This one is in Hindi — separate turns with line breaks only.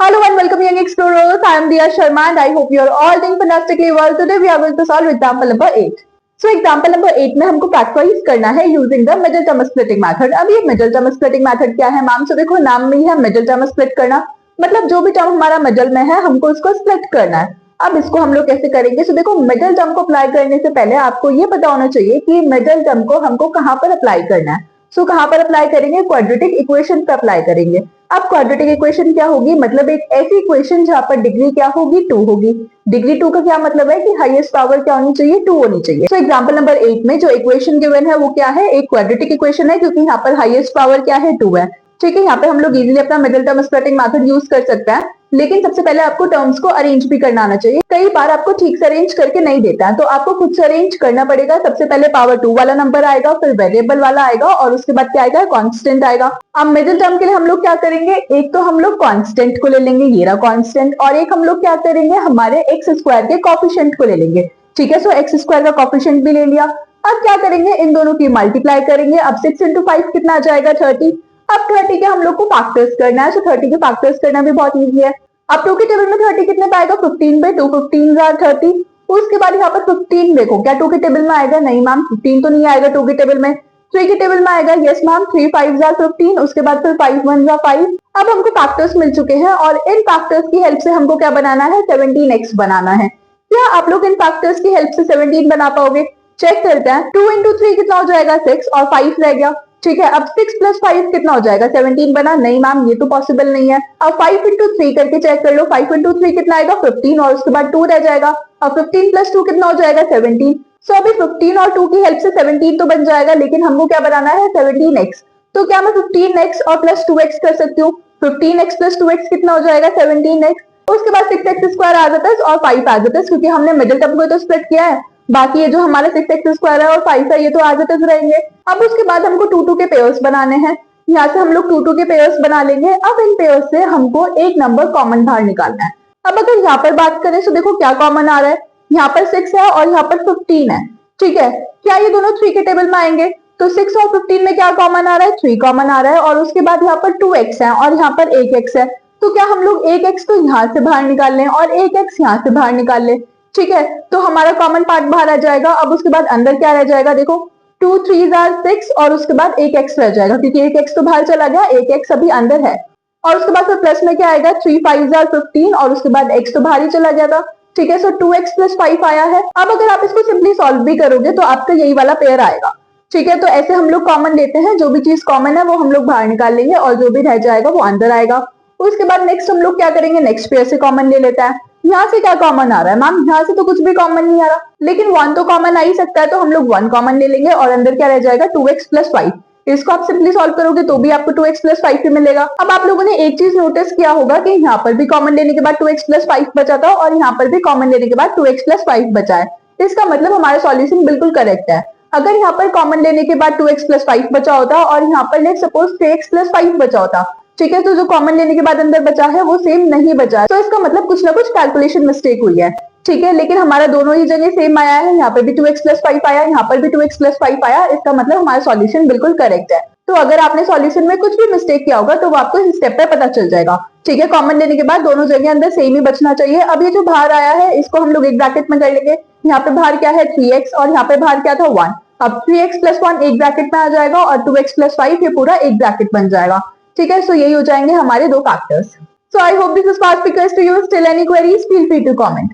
Hello and welcome young explorers. I am Diya Sharma and I hope you are all doing fantastically well. Today we are going to solve example number 8. So example number 8 में हमको फैक्टराइज करना है using the middle term splitting method. अब ये मिडिल टर्म स्प्लिटिंग मेथड क्या है मैम? तो देखो नाम में ही है मिडिल टर्म स्प्लिट करना, मतलब जो भी टर्म हमारा मिडिल में है हमको उसको स्प्लिट करना है। अब इसको हम लोग कैसे करेंगे? तो देखो मिडिल टर्म को अप्लाई करने से पहले आपको ये पता होना चाहिए कि मिडिल टर्म को हमको कहाँ पर अप्लाई करना है। सो कहाँ पर अप्लाई करेंगे? क्वाड्रेटिक इक्वेशन पर अप्लाई करेंगे। अब क्वाड्रेटिक इक्वेशन क्या होगी? मतलब एक ऐसी इक्वेशन जहां पर डिग्री क्या होगी? 2 होगी। डिग्री 2 का क्या मतलब है कि हाईएस्ट पावर क्या होनी चाहिए? 2 होनी चाहिए। सो एग्जांपल नंबर 8 में जो इक्वेशन गिवन है वो क्या है? एक क्वाड्रेटिक इक्वेशन है, क्योंकि यहाँ पर हाईएस्ट पावर क्या है? 2 है। ठीक है, यहाँ पे हम लोग इजीली अपना middle term splitting method use कर सकते हैं, लेकिन सबसे पहले आपको टर्म्स को अरेंज भी करना आना चाहिए। कई बार आपको ठीक से अरेंज करके नहीं देता है, तो आपको खुद से अरेंज करना पड़ेगा। सबसे पहले पावर 2 वाला नंबर आएगा, फिर वेरिएबल वाला आएगा और उसके बाद क्या आएगा? कांस्टेंट आएगा। अब मिडिल टर्म के लिए हम लोग क्या करेंगे? एक तो हम लोग कांस्टेंट को ले लेंगे, ये रहा कांस्टेंट, और एक हम लोग क्या करेंगे? हमारे एक्स स्क्वायर के कोफिशिएंट को ले लेंगे। ठीक है, सो एक्स स्क्वायर का कोफिशिएंट भी ले लिया। अब क्या करेंगे? इन दोनों की मल्टीप्लाई करेंगे। अब 6 इंटू 5 कितना आ जाएगा? 30। अब 30 के हम लोग को फैक्टर्स करना है, तो 30 के फैक्टर्स करना भी बहुत इजी है। अब 2 के टेबल में 30 कितने पे आएगा? 15 पे। 2 15 30। उसके बाद यहाँ पर 15 देखो, क्या 2 के टेबल में आएगा? नहीं मैम, 15 तो नहीं आएगा 2 के टेबल में। 3 के टेबल में आएगा? Yes ma'am. 3 5 15। उसके बाद फिर 5 1 5। अब हमको फैक्टर्स मिल चुके हैं और इन फैक्टर्स की हेल्प से हमको क्या बनाना है? 17x बनाना है। क्या आप लोग इन फैक्टर्स की हेल्प से 17 बना पाओगे? चेक करते हैं। 2 इंटू 3 कितना हो जाएगा? 6 और 5 रह गया। ठीक है, अब 6 प्लस 5 कितना हो जाएगा? 17 बना? नहीं मैम, ये तो पॉसिबल नहीं है। अब 5 इंटू 3 करके चेक कर लो। 5 इंटू 3 कितना आएगा? 15 और उसके बाद 2 रह जाएगा। अब 15 प्लस 2 कितना हो जाएगा? 17। सो अभी 15 और 2 की हेल्प से 17 तो बन जाएगा, लेकिन हमको क्या बनाना है? 17x। तो क्या मैं 15x और प्लस 2x कर सकती हूँ? 15x प्लस 2x कितना हो जाएगा? 17x। उसके बाद 6x स्क्वायर आ जाता है और 5 आ जाता है, क्योंकि हमने मिडिल टर्म को तो स्प्लिट किया है। बाकी ये जो हमारा 6x स्क्वायर है और 5 है, ये तो आ जाते रहेंगे। अब उसके बाद हमको 2 के पेयर्स बनाने हैं। यहाँ से हम लोग 2 के पेयर्स बना लेंगे। अब इन पेयर्स से हमको एक नंबर कॉमन बाहर निकालना है। अब अगर यहाँ पर बात करें तो देखो क्या कॉमन आ रहा है? यहाँ पर 6 है और यहाँ पर 15 है। ठीक है, क्या ये दोनों 3 के टेबल में आएंगे? तो 6 और 15 में क्या कॉमन आ रहा है? 3 कॉमन आ रहा है। और उसके बाद यहाँ पर 2x है और यहाँ पर 1x है। तो क्या हम लोग 1x तो यहाँ से बाहर निकाल लें और 1x यहाँ से बाहर निकाल लें। ठीक है, तो हमारा कॉमन पार्ट बाहर आ जाएगा। अब उसके बाद अंदर क्या रह जाएगा? देखो 2 3 6 और उसके बाद 1x रह जाएगा, क्योंकि 1x तो बाहर चला गया, 1x अभी अंदर है। और उसके बाद फिर प्लस में क्या आएगा? 3 5 15 और उसके बाद x तो बाहर ही चला गया था। ठीक है, सो 2x प्लस 5 आया है। अब अगर आप इसको सिंपली सॉल्व भी करोगे तो आपका यही वाला पेयर आएगा। ठीक है, तो ऐसे हम लोग कॉमन लेते हैं, जो भी चीज कॉमन है वो हम लोग बाहर निकाल लेंगे और जो भी रह जाएगा वो अंदर आएगा। उसके बाद नेक्स्ट हम लोग क्या करेंगे? नेक्स्ट पेयर से कॉमन ले लेता है। यहाँ से क्या कॉमन आ रहा है मैम? यहाँ से तो कुछ भी कॉमन नहीं आ रहा, लेकिन 1 तो कॉमन आ ही सकता है, तो हम लोग 1 कॉमन ले लेंगे और अंदर क्या रह जाएगा? 2x plus 5। इसको आप सिंपली सॉल्व करोगे तो भी आपको 2x प्लस 5 ही मिलेगा। अब आप लोगों ने एक चीज नोटिस किया होगा कि यहाँ पर भी कॉमन लेने के बाद 2x प्लस 5 बचा था और यहाँ पर भी कॉमन लेने के बाद 2x प्लस 5 बचा है। इसका मतलब हमारा सॉल्यूशन बिल्कुल करेक्ट है। अगर यहाँ पर कॉमन लेने के बाद 2x प्लस 5 बचा होता और यहाँ पर लेट सपोज 3x प्लस 5 बचा होता, ठीक है, तो जो कॉमन लेने के बाद अंदर बचा है वो सेम नहीं बचा है, तो इसका मतलब कुछ ना कुछ कैलकुलेशन मिस्टेक हुई है। ठीक है, लेकिन हमारा दोनों ही जगह सेम आया है। यहाँ पर भी 2x प्लस 5 आया, यहाँ पर भी 2x प्लस 5 आया। इसका मतलब हमारा सॉल्यूशन बिल्कुल करेक्ट है। तो अगर आपने सॉल्यूशन में कुछ भी मिस्टेक किया होगा तो वो आपको इस स्टेप पे पता चल जाएगा। ठीक है, कॉमन लेने के बाद दोनों जगह अंदर सेम ही बचना चाहिए। अब ये जो बाहर आया है इसको हम लोग एक ब्रैकेट में कर लेंगे। यहाँ पे बाहर क्या है? 3x और यहाँ पे बाहर क्या था? 1। अब 3x प्लस 1 एक ब्रैकेट में आ जाएगा और 2x प्लस 5 ये पूरा एक ब्रैकेट बन जाएगा। ठीक है, सो यही हो जाएंगे हमारे दो factors. So I hope this is fast clear to you. Still any queries feel free to comment.